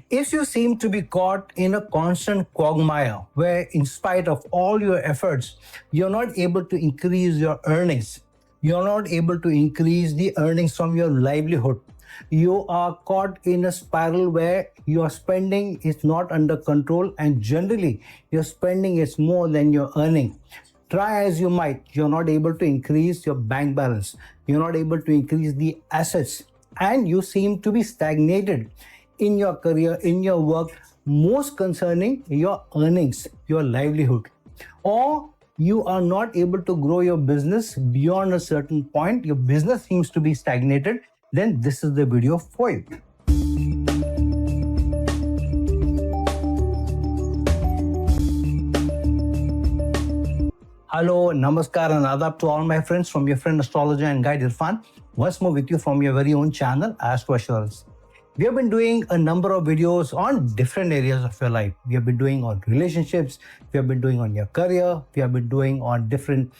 If you seem to be caught in a constant quagmire where, in spite of all your efforts, you're not able to increase your earnings, you're not able to increase the earnings from your livelihood, you are caught in a spiral where your spending is not under control and generally your spending is more than your earning. Try as you might, you're not able to increase your bank balance, you're not able to increase the assets, and you seem to be stagnated in your career, in your work, most concerning your earnings, your livelihood, or you are not able to grow your business beyond a certain point, your business seems to be stagnated, then this is the video for you. Hello, namaskar and adab to all my friends from your friend astrologer and guide Irfan. Once more with you from your very own channel, Astro Assurance. We have been doing a number of videos on different areas of your life. We have been doing on relationships, we have been doing on your career, we have been doing on different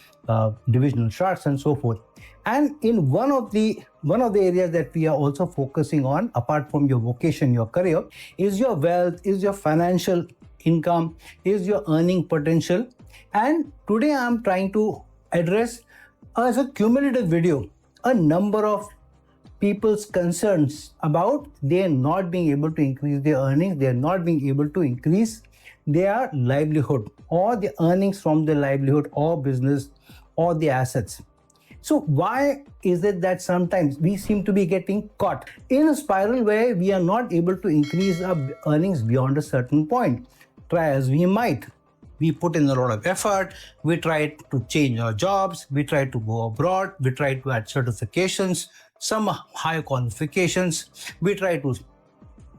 divisional charts and so forth. And in one of the areas that we are also focusing on, apart from your vocation, your career, is your wealth, is your financial income, is your earning potential. And today I am trying to address as a cumulative video a number of people's concerns about they are not being able to increase their earnings, they are not being able to increase their livelihood or the earnings from their livelihood or business or the assets. So why is it that sometimes we seem to be getting caught in a spiral where we are not able to increase our earnings beyond a certain point? Try as we might. We put in a lot of effort, we try to change our jobs, we try to go abroad, we try to add certifications, some higher qualifications, we try to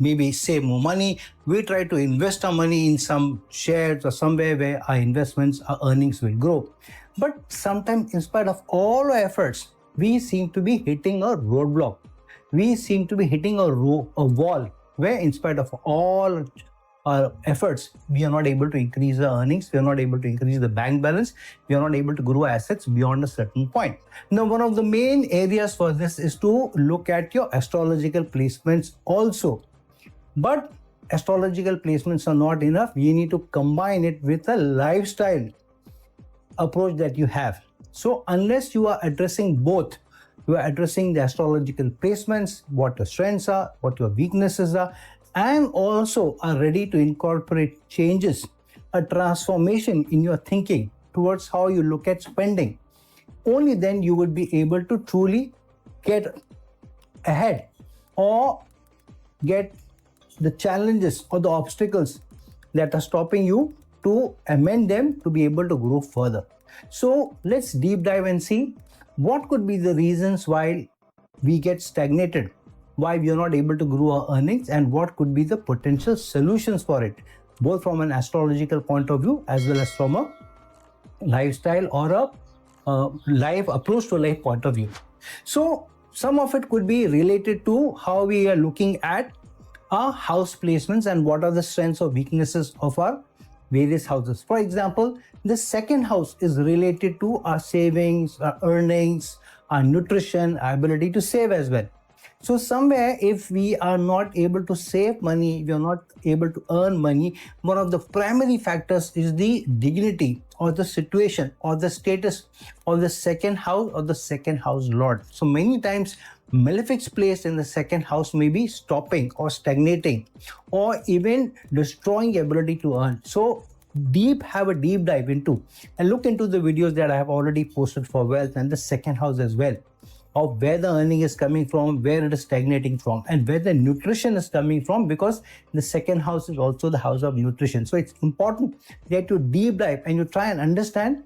maybe save more money, we try to invest our money in some shares or somewhere where our investments, our earnings will grow. But sometimes in spite of all our efforts, we seem to be hitting a roadblock. We seem to be hitting a wall where in spite of all our efforts, we are not able to increase the earnings, we are not able to increase the bank balance, we are not able to grow assets beyond a certain point. Now, one of the main areas for this is to look at your astrological placements also. But astrological placements are not enough. You need to combine it with a lifestyle approach that you have. So unless you are addressing both, you are addressing the astrological placements, what your strengths are, what your weaknesses are, and also are ready to incorporate changes, a transformation in your thinking towards how you look at spending, only then you would be able to truly get ahead or get the challenges or the obstacles that are stopping you to amend them to be able to grow further. So let's deep dive and see what could be the reasons why we get stagnated, why we are not able to grow our earnings, and what could be the potential solutions for it, both from an astrological point of view as well as from a lifestyle or a life approach to life point of view. So some of it could be related to how we are looking at our house placements and what are the strengths or weaknesses of our various houses. For example, the second house is related to our savings, our earnings, our nutrition, our ability to save as well. So somewhere if we are not able to save money, we are not able to earn money, one of the primary factors is the dignity or the situation or the status of the second house or the second house lord. So many times malefics placed in the second house may be stopping or stagnating or even destroying the ability to earn. So have a deep dive into and look into the videos that I have already posted for wealth and the second house as well, of where the earning is coming from, where it is stagnating from, and where the nutrition is coming from, because the second house is also the house of nutrition. So it's important that you deep dive and you try and understand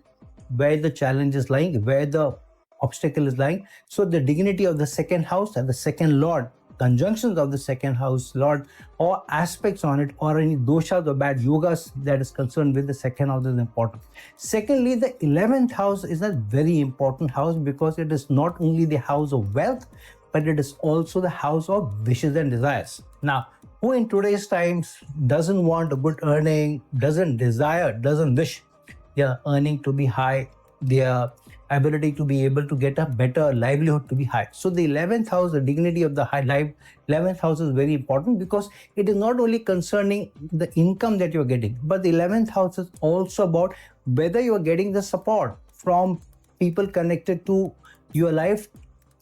where the challenge is lying, where the obstacle is lying. So the dignity of the second house and the second lord, conjunctions of the second house lord or aspects on it, or any doshas or bad yogas that is concerned with the second house is important. Secondly, the 11th house is a very important house because it is not only the house of wealth, but it is also the house of wishes and desires. Now, who in today's times doesn't want a good earning, doesn't wish their earning to be high, their ability to be able to get a better livelihood to be high. So the 11th house, the dignity of the high life, 11th house is very important because it is not only concerning the income that you're getting, but the 11th house is also about whether you're getting the support from people connected to your life,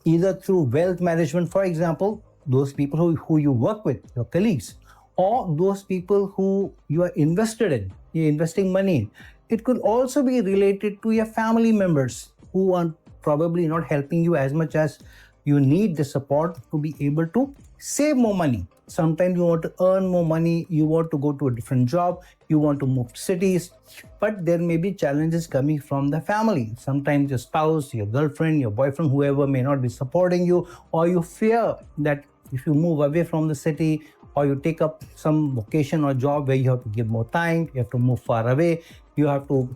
either through wealth management, for example, those people who you work with, your colleagues, or those people who you are invested in, you're investing money in. It could also be related to your family members who are probably not helping you as much as you need the support to be able to save more money. Sometimes you want to earn more money, you want to go to a different job, you want to move cities, but there may be challenges coming from the family. Sometimes your spouse, your girlfriend, your boyfriend, whoever may not be supporting you, or you fear that if you move away from the city or you take up some vocation or job where you have to give more time, you have to move far away, you have to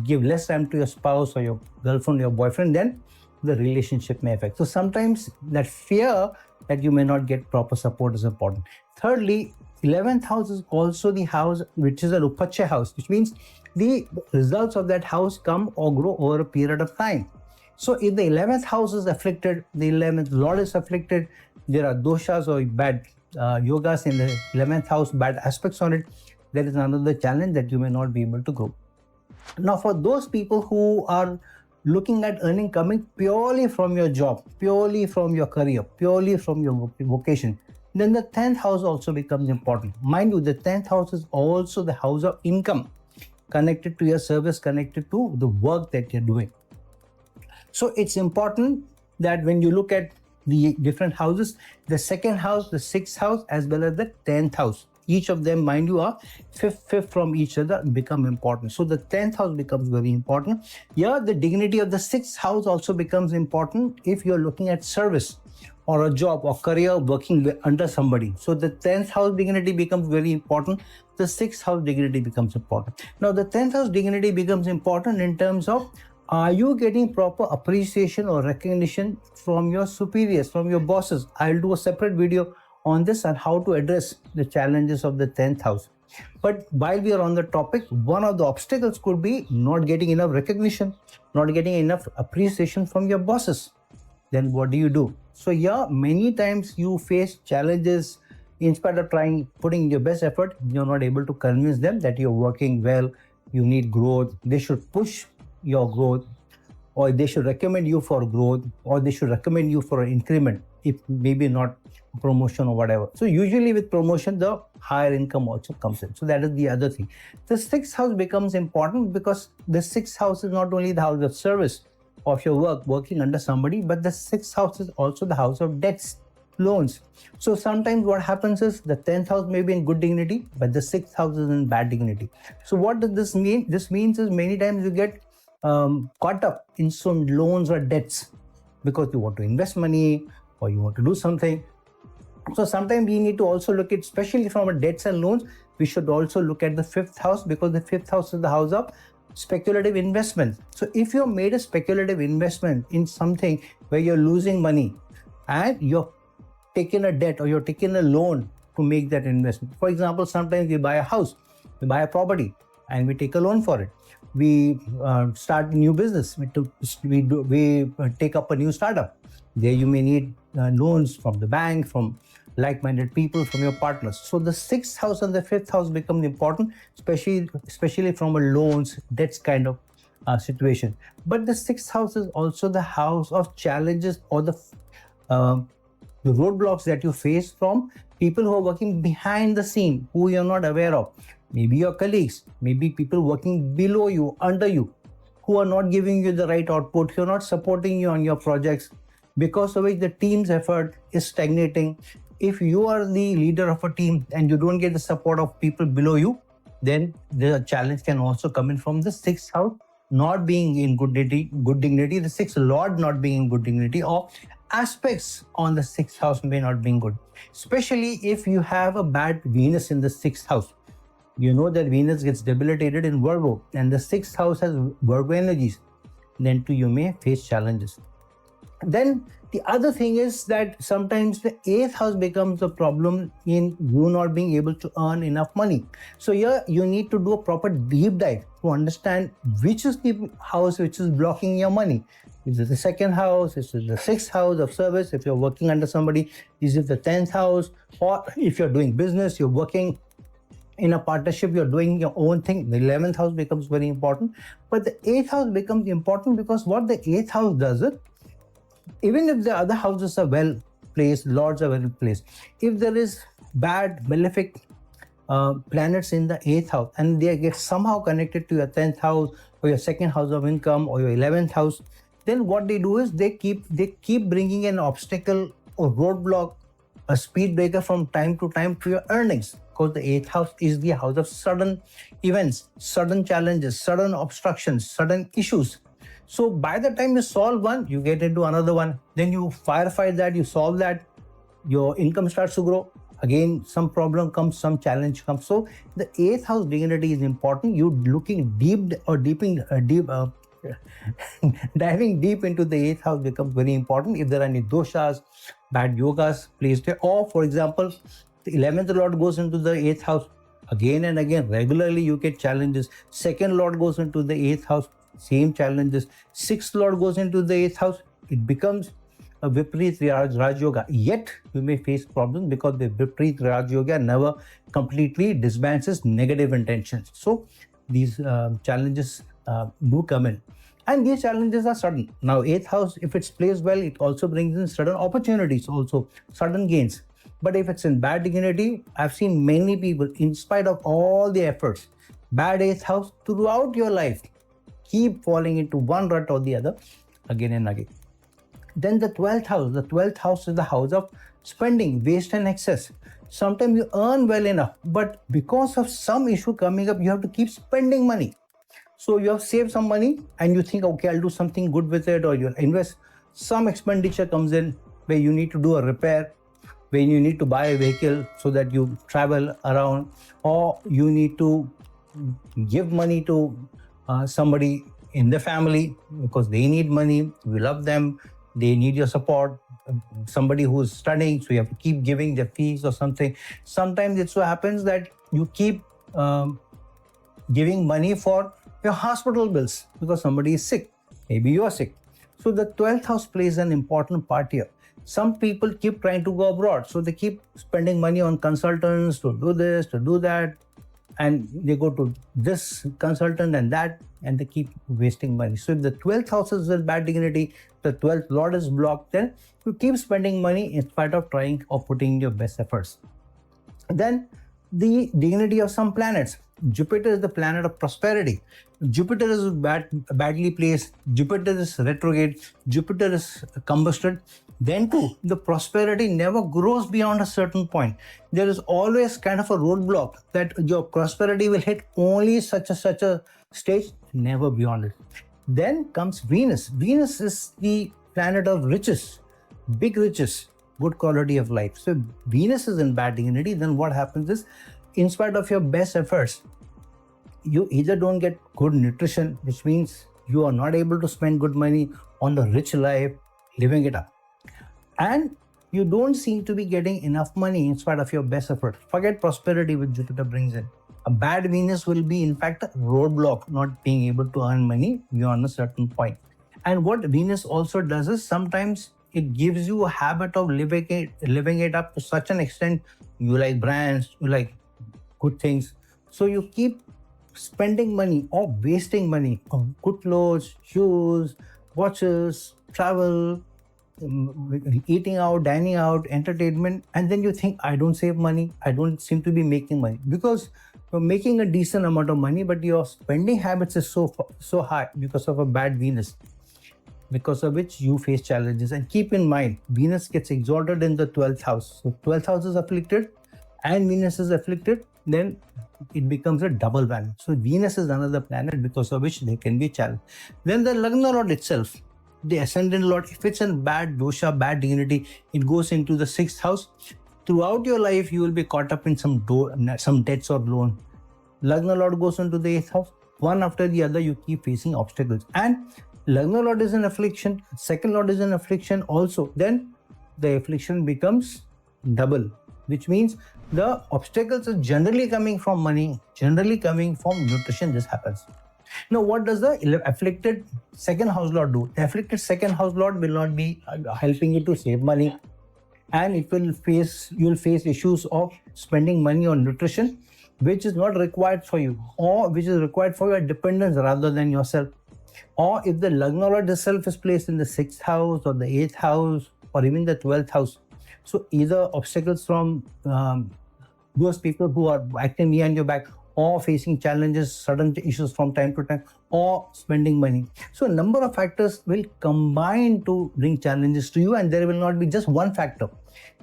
give less time to your spouse or your girlfriend or your boyfriend, then the relationship may affect. So sometimes that fear that you may not get proper support is important. Thirdly, 11th house is also the house which is a Rupacha house, which means the results of that house come or grow over a period of time. So if the 11th house is afflicted, the 11th lord is afflicted, there are doshas or bad yogas in the 11th house, bad aspects on it, there is another challenge that you may not be able to grow. Now, for those people who are looking at earning coming purely from your job, purely from your career, purely from your vocation, then the 10th house also becomes important. Mind you, the 10th house is also the house of income, connected to your service, connected to the work that you're doing. So it's important that when you look at the different houses, the second house, the sixth house, as well as the 10th house, each of them, mind you, are fifth from each other, become important. So the 10th house becomes very important. Here, the dignity of the 6th house also becomes important if you're looking at service or a job or career working under somebody. So the 10th house dignity becomes very important. The 6th house dignity becomes important. Now, the 10th house dignity becomes important in terms of, are you getting proper appreciation or recognition from your superiors, from your bosses? I'll do a separate video on this and how to address the challenges of the 10th house. But while we are on the topic, one of the obstacles could be not getting enough recognition, not getting enough appreciation from your bosses. Then what do you do? So yeah, many times you face challenges. In spite of putting your best effort, you're not able to convince them that you're working well, you need growth, they should push your growth, or they should recommend you for growth, or they should recommend you for an increment, if maybe not promotion or whatever. So usually with promotion, the higher income also comes in. So that is the other thing. The 6th house becomes important because the 6th house is not only the house of service of your work, working under somebody, but the 6th house is also the house of debts, loans. So sometimes what happens is the 10th house may be in good dignity, but the 6th house is in bad dignity. So what does this mean? This means is many times you get caught up in some loans or debts because you want to invest money or you want to do something. So sometimes we need to also look at, especially from a debts and loans, we should also look at the 5th house, because the 5th house is the house of speculative investment. So if you made a speculative investment in something where you're losing money and you're taking a debt or you're taking a loan to make that investment. For example, sometimes we buy a house, we buy a property and we take a loan for it. We start a new business, we take up a new startup. There you may need loans from the bank, from like-minded people, from your partners. So the 6th house and the 5th house become important, especially from a loans, debts kind of situation. But the 6th house is also the house of challenges or the roadblocks that you face from people who are working behind the scene, who you're not aware of. Maybe your colleagues, maybe people working below you, under you, who are not giving you the right output, who are not supporting you on your projects, because of which the team's effort is stagnating. If you are the leader of a team and you don't get the support of people below you, then the challenge can also come in from the 6th house not being in good dignity, the 6th lord not being in good dignity, or aspects on the 6th house may not be good. Especially if you have a bad Venus in the 6th house. You know that Venus gets debilitated in Virgo and the 6th house has Virgo energies. Then too you may face challenges. Then the other thing is that sometimes the eighth house becomes a problem in you not being able to earn enough money. So here you need to do a proper deep dive to understand which is the house which is blocking your money. Is it the second house? Is it the sixth house of service? If you're working under somebody, is it the 10th house? Or if you're doing business, you're working in a partnership, you're doing your own thing, the 11th house becomes very important. But the 8th house becomes important because what the 8th house does it, even if the other houses are well placed, lords are well placed, if there is bad, malefic planets in the 8th house and they get somehow connected to your 10th house or your second house of income or your 11th house, then what they do is they keep bringing an obstacle or roadblock, a speed breaker from time to time to your earnings, because the 8th house is the house of sudden events, sudden challenges, sudden obstructions, sudden issues. So by the time you solve one, you get into another one, then you firefight that, you solve that, your income starts to grow. Again, some problem comes, some challenge comes. So the 8th house dignity is important. You looking deep or diving deep into the 8th house becomes very important. If there are any doshas, bad yogas placed there, or for example, the 11th lord goes into the 8th house again and again, regularly you get challenges. Second lord goes into the 8th house, same challenges. 6th lord goes into the 8th house, it becomes a Vipreet Raj Yoga. Yet you may face problems because the Vipreet Raj Yoga never completely disbands negative intentions. So these challenges do come in. And these challenges are sudden. Now, 8th house, if it's placed well, it also brings in sudden opportunities, also sudden gains. But if it's in bad dignity, I've seen many people, in spite of all the efforts, bad 8th house throughout your life, keep falling into one rut or the other again and again. Then the 12th house is the house of spending, waste and excess. Sometimes you earn well enough, but because of some issue coming up, you have to keep spending money. So you have saved some money and you think, okay, I'll do something good with it, or you'll invest. Some expenditure comes in where you need to do a repair, where you need to buy a vehicle so that you travel around, or you need to give money to somebody in the family because they need money, you love them, they need your support. Somebody who's studying, so you have to keep giving their fees or something. Sometimes it so happens that you keep giving money for your hospital bills because somebody is sick, maybe you are sick. So the 12th house plays an important part here. Some people keep trying to go abroad, so they keep spending money on consultants to do this, to do that, and they go to this consultant and that, and they keep wasting money. So if the 12th house is with bad dignity, the 12th lord is blocked, then you keep spending money in spite of trying or putting your best efforts. Then the dignity of some planets. Jupiter is the planet of prosperity. Jupiter is badly placed. Jupiter is retrograde. Jupiter is combusted. Then too, the prosperity never grows beyond a certain point. There is always kind of a roadblock that your prosperity will hit only such a stage, never beyond it. Then comes Venus. Venus is the planet of riches, big riches, good quality of life. So Venus is in bad dignity, then what happens is, in spite of your best efforts, you either don't get good nutrition, which means you are not able to spend good money on the rich life, living it up. And you don't seem to be getting enough money in spite of your best effort. Forget prosperity which Jupiter brings in. A bad Venus will be, in fact, a roadblock, not being able to earn money beyond a certain point. And what Venus also does is sometimes it gives you a habit of living it up to such an extent. You like brands, you like good things. So you keep spending money or wasting money on good clothes, shoes, watches, travel, eating out, dining out, entertainment, and then you think, I don't save money, I don't seem to be making money, because you're making a decent amount of money, but your spending habits is so high because of a bad Venus, because of which you face challenges. And keep in mind, Venus gets exalted in the 12th house. So 12th house is afflicted and Venus is afflicted, then it becomes a double whammy. So Venus is another planet because of which there can be challenge. Then the Lagna Lord itself, the ascendant Lord, if it's in bad dosha, bad dignity, it goes into the 6th house. Throughout your life, you will be caught up in some debts or loan. Lagna Lord goes into the 8th house. One after the other, you keep facing obstacles. And Lagna Lord is an affliction, second Lord is an affliction also, then the affliction becomes double, which means the obstacles are generally coming from money, generally coming from nutrition. This happens. Now, what does the afflicted second house lord do? The afflicted second house lord will not be helping you to save money, and you'll face issues of spending money on nutrition, which is not required for you, or which is required for your dependents rather than yourself. Or if the Lagna Lord itself is placed in the 6th house or the 8th house or even the 12th house, so either obstacles from those people who are acting behind your back, or facing challenges, sudden issues from time to time, or spending money. So a number of factors will combine to bring challenges to you, and there will not be just one factor.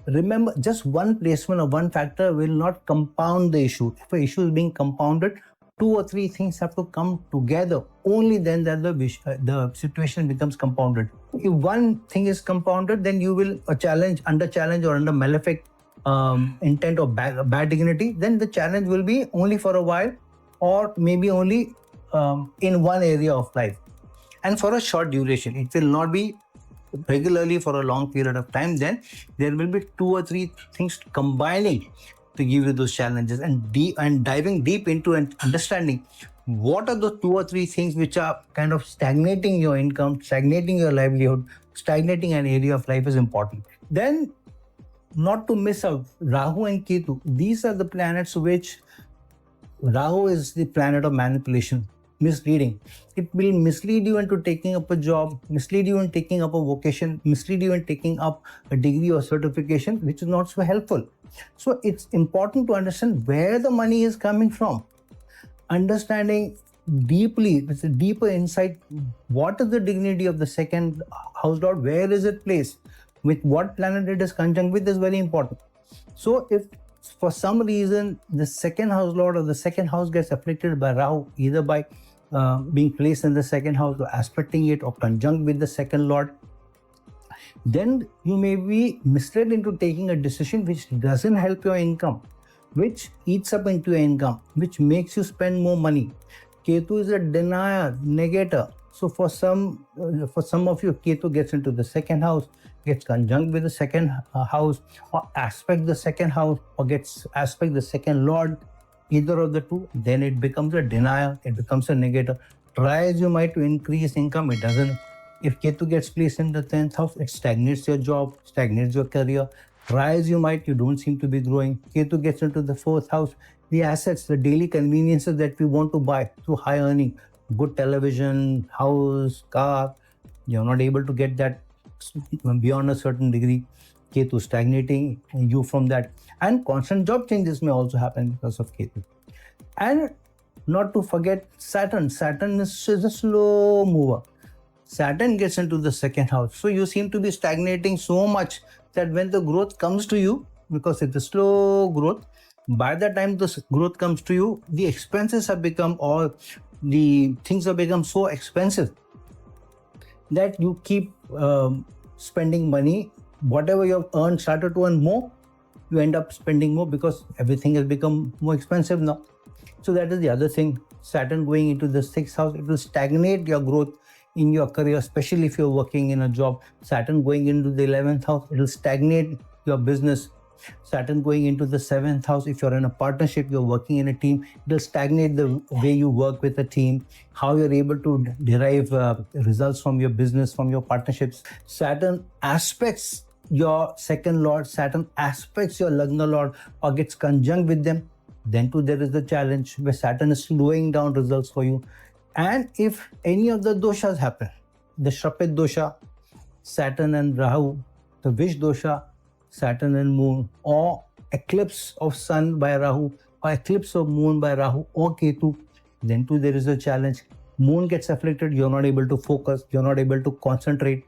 Remember, just one placement of one factor will not compound the issue. If an issue is being compounded, 2 or 3 things have to come together. Only then that the situation becomes compounded. If one thing is compounded, then you will under challenge or under malefic intent or bad dignity, then the challenge will be only for a while, or maybe only in one area of life, and for a short duration. It will not be regularly for a long period of time. Then there will be 2 or 3 things combining to give you those challenges, and diving deep into and understanding what are the 2 or 3 things which are kind of stagnating your income, stagnating your livelihood, stagnating an area of life is important. Then, not to miss out, Rahu and Ketu, these are the planets which Rahu is the planet of manipulation, misleading. It will mislead you into taking up a job, mislead you in taking up a vocation, mislead you in taking up a degree or certification, which is not so helpful. So it's important to understand where the money is coming from. Understanding deeply, with a deeper insight, what is the dignity of the second house lord, where is it placed, with what planet it is conjunct with, is very important. So if for some reason the second house lord or the second house gets afflicted by Rahu, either by being placed in the second house or aspecting it or conjunct with the second lord, then you may be misled into taking a decision which doesn't help your income, which eats up into your income, which makes you spend more money. Ketu is a denier, negator. So for some of you, Ketu gets into the second house, gets conjunct with the second house, or aspect the second house, or gets aspect the second lord, either of the two, then it becomes a denier, it becomes a negator. Try as you might to increase income, it doesn't. If Ketu gets placed in the 10th house, it stagnates your job, stagnates your career. Try as you might, you don't seem to be growing. Ketu gets into the 4th house. The assets, the daily conveniences that we want to buy through high earning, good television, house, car, you're not able to get that beyond a certain degree. Ketu stagnating you from that. And constant job changes may also happen because of Ketu. And not to forget Saturn. Saturn is a slow mover. Saturn gets into the second house. So you seem to be stagnating so much that when the growth comes to you, because it's a slow growth, by the time the growth comes to you, the expenses have become, or the things have become so expensive that you keep spending money. Whatever you have earned, started to earn more, you end up spending more because everything has become more expensive now. So that is the other thing. Saturn going into the 6th house, it will stagnate your growth in your career, especially if you're working in a job. Saturn going into the 11th house, it will stagnate your business. Saturn going into the 7th house, if you're in a partnership, you're working in a team, it will stagnate the way you work with a team, how you're able to derive results from your business, from your partnerships. Saturn aspects your second lord, Saturn aspects your Lagna lord or gets conjunct with them. Then too there is the challenge where Saturn is slowing down results for you. And if any of the doshas happen, the Shrapit dosha, Saturn and Rahu, the Vish dosha, Saturn and Moon, or eclipse of Sun by Rahu, or eclipse of Moon by Rahu or Ketu, then too there is a challenge. Moon gets afflicted, you're not able to focus, you're not able to concentrate,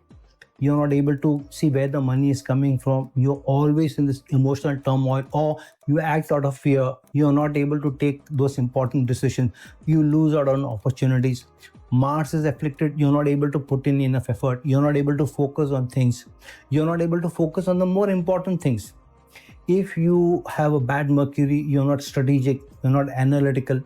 you're not able to see where the money is coming from, you're always in this emotional turmoil, or you act out of fear, you're not able to take those important decisions, you lose out on opportunities. Mars is afflicted, you're not able to put in enough effort, you're not able to focus on things, you're not able to focus on the more important things. If you have a bad Mercury, you're not strategic, you're not analytical,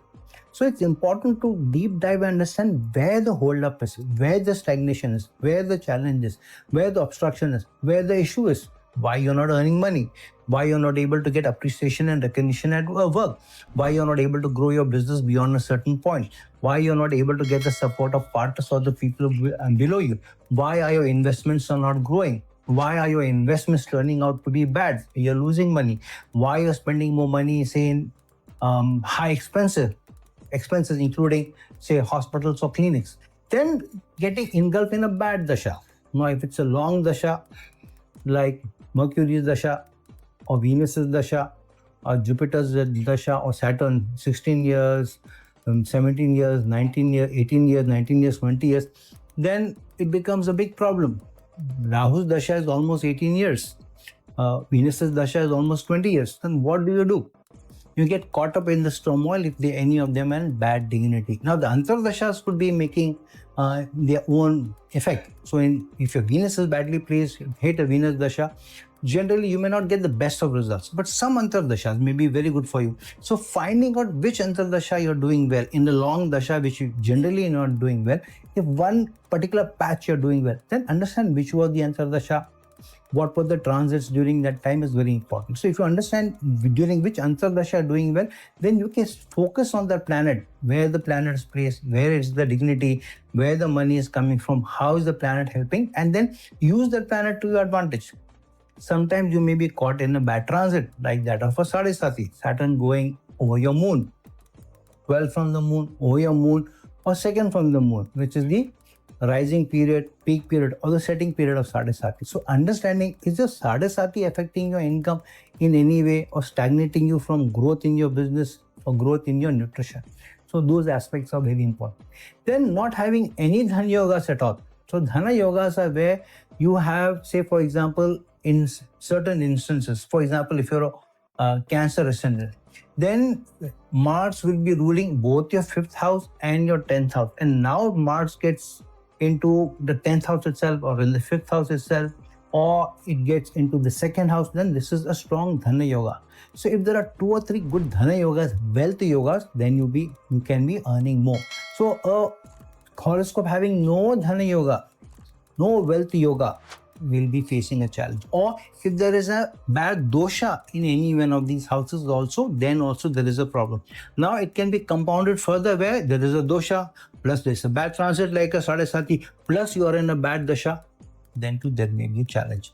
So it's important to deep dive and understand where the holdup is, where the stagnation is, where the challenge is, where the obstruction is, where the issue is, why you're not earning money, why you're not able to get appreciation and recognition at work, why you're not able to grow your business beyond a certain point, why you're not able to get the support of partners or the people below you, why are your investments are not growing, why are your investments turning out to be bad, you're losing money, why you're spending more money, say in high expenses including say hospitals or clinics, then getting engulfed in a bad dasha. Now if it's a long dasha like Mercury's dasha or Venus's dasha or Jupiter's dasha or Saturn, 16 years, 17 years, 19 years, 18 years, 19 years, 20 years, then it becomes a big problem. Rahu's dasha is almost 18 years. Venus's dasha is almost 20 years. Then what do? You get caught up in this turmoil if any of them are in bad dignity. Now the antardashas could be making their own effect. So if your Venus is badly placed, hit a Venus dasha, generally you may not get the best of results, but some antardashas may be very good for you. So finding out which antardasha you're doing well, in the long dasha which you generally not doing well, if one particular patch you're doing well, then understand which was the antardasha, what were the transits during that time is very important. So if you understand during which antardasha are doing well, then you can focus on the planet, where the planet is placed, where is the dignity, where the money is coming from, how is the planet helping, and then use that planet to your advantage. Sometimes you may be caught in a bad transit like that of a Sadisati, Saturn going over your moon, 12 from the moon, over your moon, or second from the moon, which is the rising period, peak period, or the setting period of Sadisati. So understanding, is your Sadisati affecting your income in any way or stagnating you from growth in your business or growth in your nutrition? So those aspects are very important. Then not having any Dhana yogas at all. So Dhana yogas are where you have, say for example, in certain instances, for example, if you're a Cancer ascendant, then Mars will be ruling both your 5th house and your 10th house. And now Mars gets into the 10th house itself or in the 5th house itself, or it gets into the 2nd house, then this is a strong Dhana yoga. So if there are 2 or 3 good Dhana yogas, wealth yogas, then you can be earning more. So a horoscope having no Dhana yoga, no wealth yoga, will be facing a challenge. Or if there is a bad dosha in any one of these houses also, then also there is a problem. Now it can be compounded further where there is a dosha plus there is a bad transit like a Sadasati plus you are in a bad dasha, then too there may be a challenge.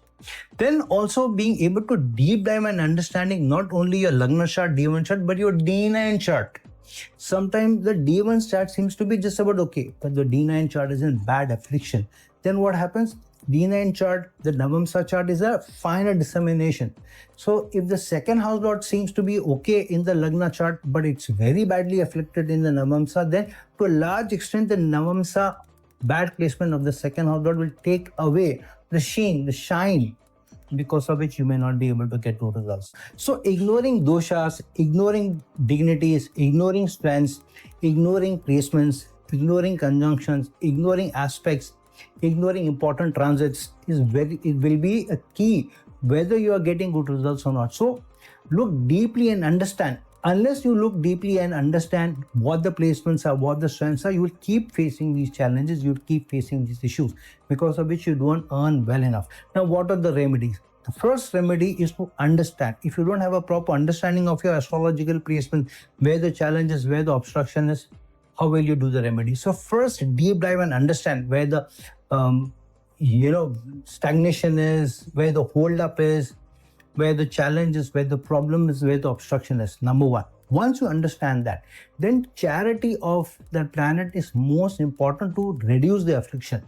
Then also being able to deep dive and understanding not only your Lagna chart, D1 chart, but your D9 chart. Sometimes the D1 chart seems to be just about okay, but the D9 chart is in bad affliction. Then what happens? D9 chart, the Navamsa chart is a finer dissemination. So if the 2nd house lord seems to be okay in the Lagna chart, but it's very badly afflicted in the Navamsa, then to a large extent the Navamsa bad placement of the 2nd house lord will take away the sheen, the shine, because of which you may not be able to get good results. So ignoring doshas, ignoring dignities, ignoring strengths, ignoring placements, ignoring conjunctions, ignoring aspects, ignoring important transits it will be a key whether you are getting good results or not. So look deeply and understand. Unless you look deeply and understand what the placements are, what the strengths are, you will keep facing these challenges, you will keep facing these issues, because of which you don't earn well enough. Now, what are the remedies? The first remedy is to understand. If you don't have a proper understanding of your astrological placement, where the challenge is, where the obstruction is, how will you do the remedy? So first, deep dive and understand where the stagnation is, where the holdup is, where the challenge is, where the problem is, where the obstruction is. Number one. Once you understand that, then charity of the planet is most important to reduce the affliction.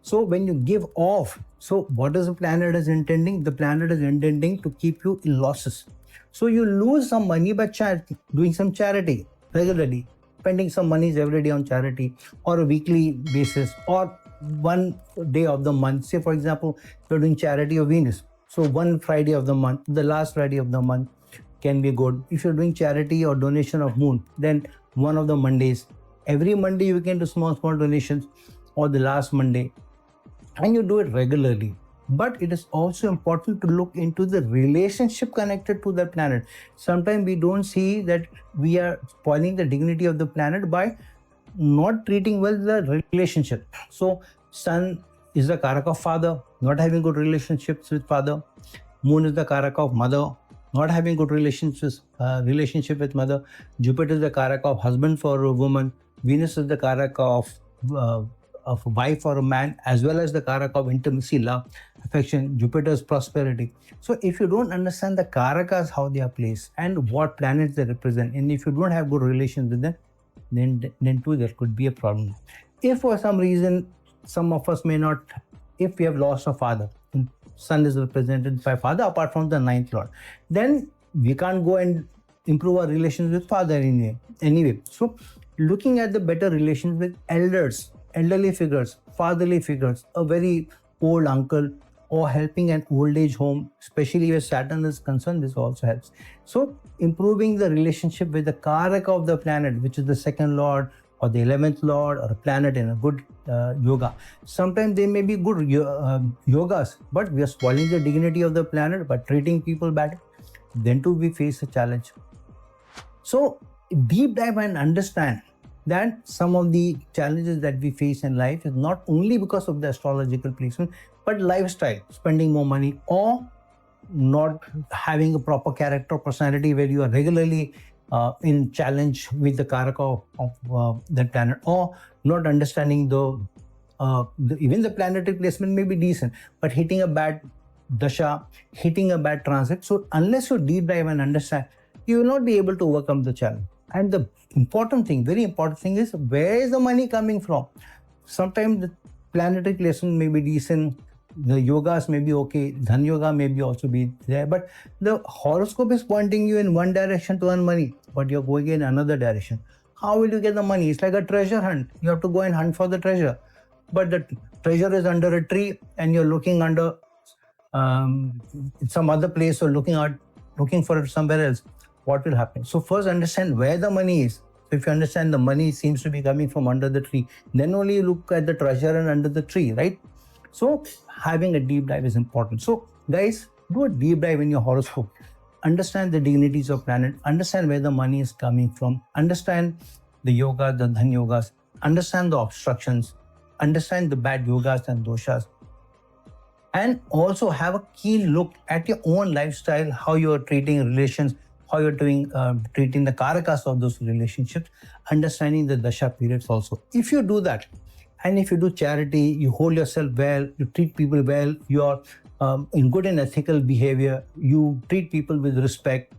So when you give off, so what is the planet is intending? The planet is intending to keep you in losses. So you lose some money by doing some charity regularly, spending some monies every day on charity or a weekly basis or one day of the month. Say for example, you're doing charity of Venus. So one Friday of the month, the last Friday of the month can be good. If you're doing charity or donation of moon, then one of the Mondays. Every Monday you can do small donations or the last Monday. And you do it regularly. But it is also important to look into the relationship connected to the planet. Sometimes we don't see that we are spoiling the dignity of the planet by not treating well the relationship. So sun is the karak of father, not having good relationships with father. Moon is the karak of mother, not having good relationship with mother. Jupiter is the karak of husband for a woman. Venus is the karak of a wife or a man, as well as the karak of intimacy, love, affection. Jupiter's prosperity. So if you don't understand the karakas, how they are placed and what planets they represent, and if you don't have good relations with them, then too there could be a problem. If for some reason some of us may not, if we have lost a father, sun is represented by father apart from the ninth lord, then we can't go and improve our relations with father anyway. So looking at the better relations with elders, elderly figures, fatherly figures, a very old uncle, or helping an old age home, especially where Saturn is concerned, this also helps. So improving the relationship with the karaka of the planet, which is the second lord or the 11th lord or a planet in a good yoga. Sometimes they may be good yogas, but we are spoiling the dignity of the planet by treating people bad. Then too we face a challenge. So deep dive and understand that some of the challenges that we face in life is not only because of the astrological placement, but lifestyle, spending more money, or not having a proper character or personality where you are regularly in challenge with the karaka of that planet, or not understanding even the planetary placement may be decent, but hitting a bad dasha, hitting a bad transit. So unless you deep dive and understand, you will not be able to overcome the challenge. And the important thing, very important thing, is where is the money coming from? Sometimes the planetary placement may be decent, the yogas may be okay, dhan yoga may be also be there, but the horoscope is pointing you in one direction to earn money, but you're going in another direction. How will you get the money? It's like a treasure hunt. You have to go and hunt for the treasure, but the treasure is under a tree and you're looking under some other place, or looking for it somewhere else. What will happen? So first understand where the money is. So if you understand the money seems to be coming from under the tree, then only you look at the treasure and under the tree, right? So having a deep dive is important. So guys, do a deep dive in your horoscope. Understand the dignities of planet, understand where the money is coming from, understand the yoga, the dhan yogas, understand the obstructions, understand the bad yogas and doshas, and also have a keen look at your own lifestyle, how you are treating relations, how you're doing treating the karakas of those relationships, understanding the dasha periods also. If you do that, and if you do charity, you hold yourself well, you treat people well, you are in good and ethical behavior, you treat people with respect,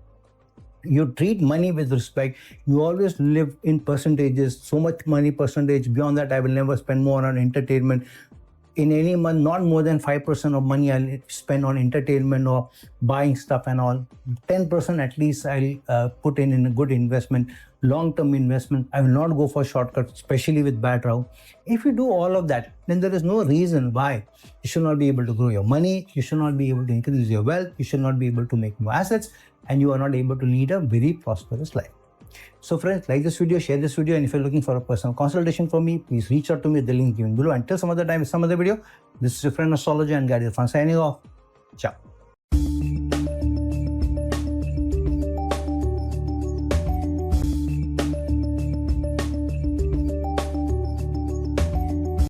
you treat money with respect, you always live in percentages, so much money percentage, beyond that I will never spend more on entertainment. In any month, not more than 5% of money I'll spend on entertainment or buying stuff and all. 10% at least I'll put in a good investment, long-term investment. I will not go for shortcuts, especially with bad route. If you do all of that, then there is no reason why you should not be able to grow your money, you should not be able to increase your wealth, you should not be able to make more assets, and you are not able to lead a very prosperous life. So friends, like this video, share this video, and if you're looking for a personal consultation from me, please reach out to me at the link given below. Until some other time, some other video, this is your friend astrologer and guide signing off.